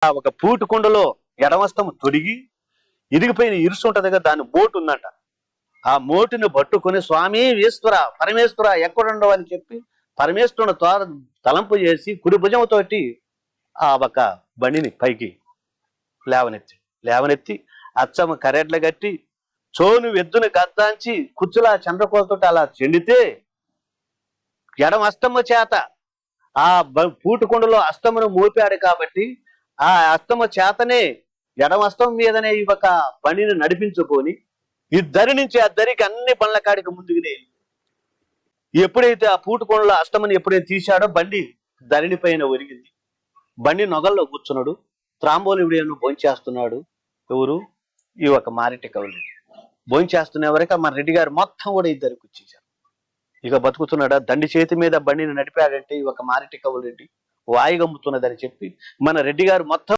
ఒక పూటి కుండలో ఎడమస్తము తొడిగి ఇరిగిపోయిన ఇరుసు ఉంటది కదా, దాని మోటు ఉందంట. ఆ మోటుని పట్టుకుని స్వామి ఈశ్వర పరమేశ్వర ఎక్కడుండవు అని చెప్పి పరమేశ్వరుని తలంపు చేసి కుడి భుజంతోటి ఆ ఒక బండిని పైకి లేవనెత్తి అచ్చమ కరెడ్ల గట్టి చోను ఎద్దుని గద్దాంచి కుచ్చులా చంద్రకోలతో అలా చెండితే ఎడమ అస్తమ్మ చేత ఆ పూటుకొండలో అస్తమును మోపాడు కాబట్టి ఆ అస్తమ చేతనే ఎడమ అస్తం మీదనే ఈ ఒక బండిని నడిపించుకొని ఈ దరి నుంచి ఆ దరికి అన్ని బండ్ల కాడికి ముందుకునే ఎప్పుడైతే ఆ పూటుకొండలో అస్తమని ఎప్పుడైతే తీశాడో బండి ధరణి పైన ఒరిగింది. బండి నొగల్లో కూర్చున్నాడు. త్రాంబోలివిడియను భోంచేస్తున్నాడు. ఎవరు? ఈ ఒక మారెట్టి కవులు భోంచేస్తున్న వరకు మన రెడ్డి గారు మొత్తం కూడా ఇద్దరికి వచ్చేసారు. ఇక బతుకుతున్నాడా? దండి చేతి మీద బండిని నడిపాడంటే ఈ ఒక మారెట్టి కవులు రెడ్డి వాయిగమ్ముతున్నదని చెప్పి మన రెడ్డి గారు మొత్తం